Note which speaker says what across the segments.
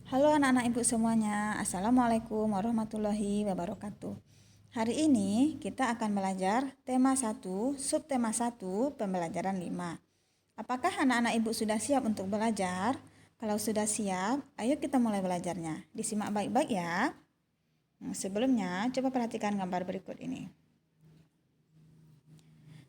Speaker 1: Halo anak-anak ibu semuanya, Assalamualaikum warahmatullahi wabarakatuh. Hari ini kita akan belajar tema 1, subtema 1, pembelajaran 5. Apakah anak-anak ibu sudah siap untuk belajar? Kalau sudah siap, ayo kita mulai belajarnya. Disimak baik-baik ya. Sebelumnya, coba perhatikan gambar berikut ini.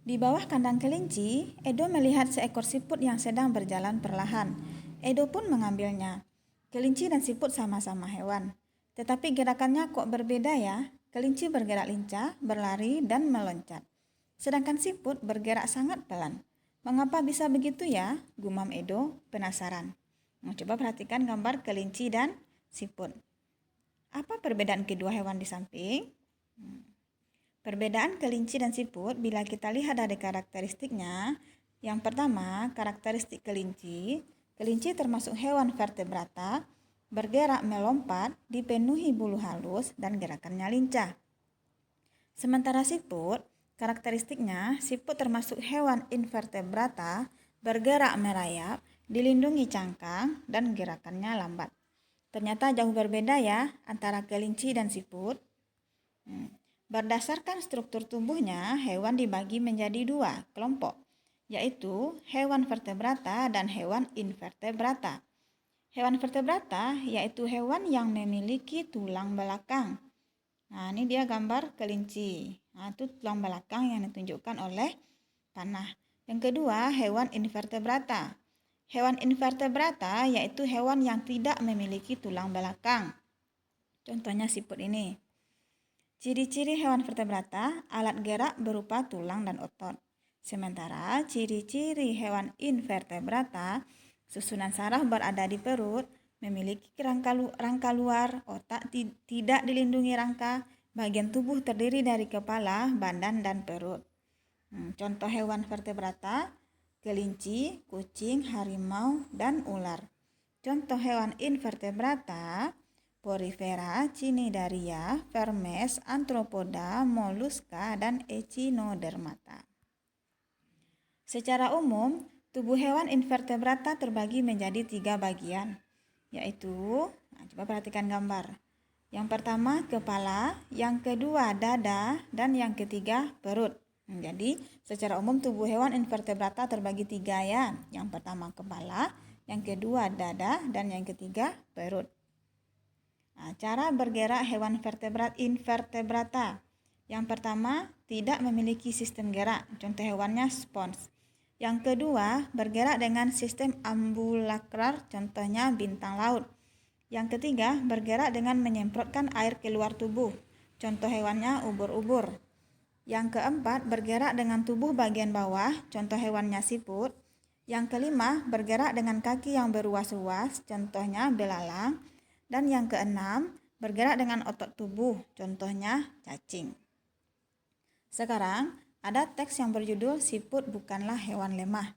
Speaker 1: Di bawah kandang kelinci, Edo melihat seekor siput yang sedang berjalan perlahan. Edo pun mengambilnya. Kelinci dan siput sama-sama hewan. Tetapi gerakannya kok berbeda ya? Kelinci bergerak lincah, berlari, dan meloncat. Sedangkan siput bergerak sangat pelan. Mengapa bisa begitu ya? Gumam Edo penasaran. Coba perhatikan gambar kelinci dan siput. Apa perbedaan kedua hewan di samping? Perbedaan kelinci dan siput bila kita lihat dari karakteristiknya, yang pertama, karakteristik kelinci. Kelinci termasuk hewan vertebrata, bergerak melompat, dipenuhi bulu halus, dan gerakannya lincah. Sementara siput, karakteristiknya, siput termasuk hewan invertebrata, bergerak merayap, dilindungi cangkang, dan gerakannya lambat. Ternyata jauh berbeda ya antara kelinci dan siput. Berdasarkan struktur tubuhnya, hewan dibagi menjadi dua kelompok, yaitu hewan vertebrata dan hewan invertebrata. Hewan vertebrata yaitu hewan yang memiliki tulang belakang. Nah, ini dia gambar kelinci. Nah, itu tulang belakang yang ditunjukkan oleh panah. Yang kedua, hewan invertebrata. Hewan invertebrata yaitu hewan yang tidak memiliki tulang belakang. Contohnya siput ini. Ciri-ciri hewan vertebrata, alat gerak berupa tulang dan otot. Sementara ciri-ciri hewan invertebrata, susunan saraf berada di perut, memiliki rangka luar, otak tidak dilindungi rangka, bagian tubuh terdiri dari kepala, badan, dan perut. Contoh hewan vertebrata, kelinci, kucing, harimau, dan ular. Contoh hewan invertebrata, Porifera, Cnidaria, Vermes, Arthropoda, Mollusca, dan Echinodermata. Secara umum, tubuh hewan invertebrata terbagi menjadi 3 bagian, yaitu, coba perhatikan gambar. Yang pertama kepala, yang kedua dada, dan yang ketiga perut. Jadi, secara umum tubuh hewan invertebrata terbagi 3 ya. Yang pertama kepala, yang kedua dada, dan yang ketiga perut. Cara bergerak hewan vertebrat invertebrata. Yang pertama, tidak memiliki sistem gerak. Contoh hewannya spons. Yang kedua, bergerak dengan sistem ambulakrar. Contohnya bintang laut. Yang ketiga, bergerak dengan menyemprotkan air keluar tubuh. Contoh hewannya ubur-ubur. Yang keempat, bergerak dengan tubuh bagian bawah. Contoh hewannya siput. Yang kelima, bergerak dengan kaki yang beruas-uas. Contohnya belalang. Dan yang keenam, bergerak dengan otot tubuh, contohnya cacing. Sekarang, ada teks yang berjudul Siput Bukanlah Hewan Lemah.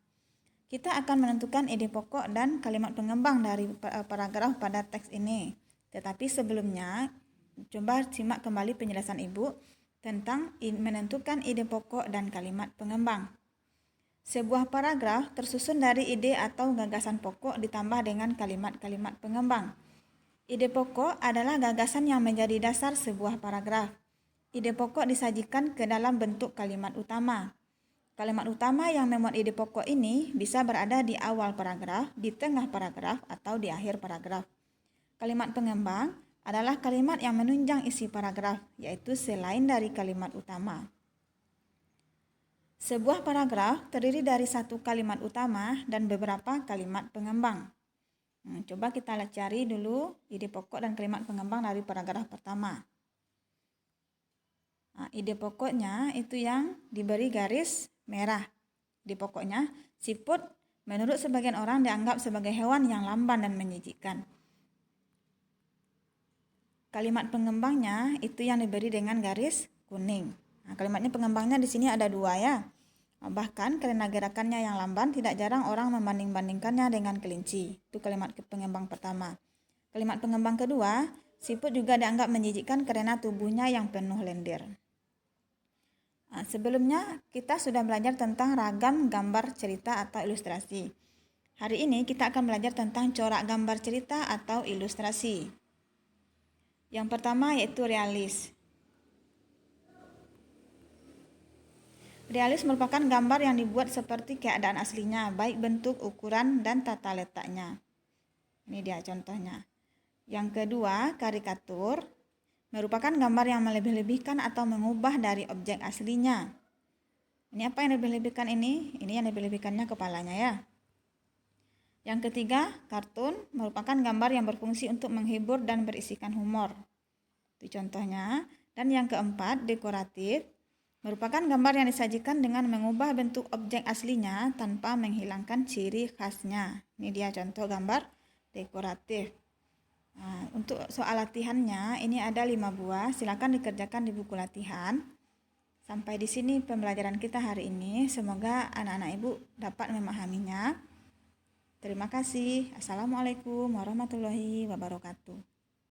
Speaker 1: Kita akan menentukan ide pokok dan kalimat pengembang dari paragraf pada teks ini. Tetapi sebelumnya, coba simak kembali penjelasan Ibu tentang menentukan ide pokok dan kalimat pengembang. Sebuah paragraf tersusun dari ide atau gagasan pokok ditambah dengan kalimat-kalimat pengembang. Ide pokok adalah gagasan yang menjadi dasar sebuah paragraf. Ide pokok disajikan ke dalam bentuk kalimat utama. Kalimat utama yang memuat ide pokok ini bisa berada di awal paragraf, di tengah paragraf, atau di akhir paragraf. Kalimat pengembang adalah kalimat yang menunjang isi paragraf, yaitu selain dari kalimat utama. Sebuah paragraf terdiri dari satu kalimat utama dan beberapa kalimat pengembang. Coba kita cari dulu ide pokok dan kalimat pengembang dari paragraf pertama. Ide pokoknya itu yang diberi garis merah. Ide pokoknya, siput menurut sebagian orang dianggap sebagai hewan yang lamban dan menjijikkan. Kalimat pengembangnya itu yang diberi dengan garis kuning. Kalimatnya pengembangnya di sini ada 2 ya. Bahkan karena gerakannya yang lamban, tidak jarang orang membanding-bandingkannya dengan kelinci. Itu kalimat pengembang pertama. Kalimat pengembang kedua, siput juga dianggap menjijikkan karena tubuhnya yang penuh lendir. Sebelumnya kita sudah belajar tentang ragam gambar cerita atau ilustrasi. Hari ini kita akan belajar tentang corak gambar cerita atau ilustrasi. Yang pertama yaitu realis. Realis merupakan gambar yang dibuat seperti keadaan aslinya, baik bentuk, ukuran, dan tata letaknya. Ini dia contohnya. Yang kedua, karikatur merupakan gambar yang melebih-lebihkan atau mengubah dari objek aslinya. Ini apa yang lebih-lebihkan ini? Ini yang lebih-lebihkannya kepalanya ya. Yang ketiga, kartun merupakan gambar yang berfungsi untuk menghibur dan berisikan humor. Itu contohnya. Dan yang keempat, dekoratif merupakan gambar yang disajikan dengan mengubah bentuk objek aslinya tanpa menghilangkan ciri khasnya. Ini dia contoh gambar dekoratif. Nah, untuk soal latihannya, ini ada 5 buah. Silakan dikerjakan di buku latihan. Sampai di sini pembelajaran kita hari ini. Semoga anak-anak Ibu dapat memahaminya. Terima kasih. Assalamualaikum warahmatullahi wabarakatuh.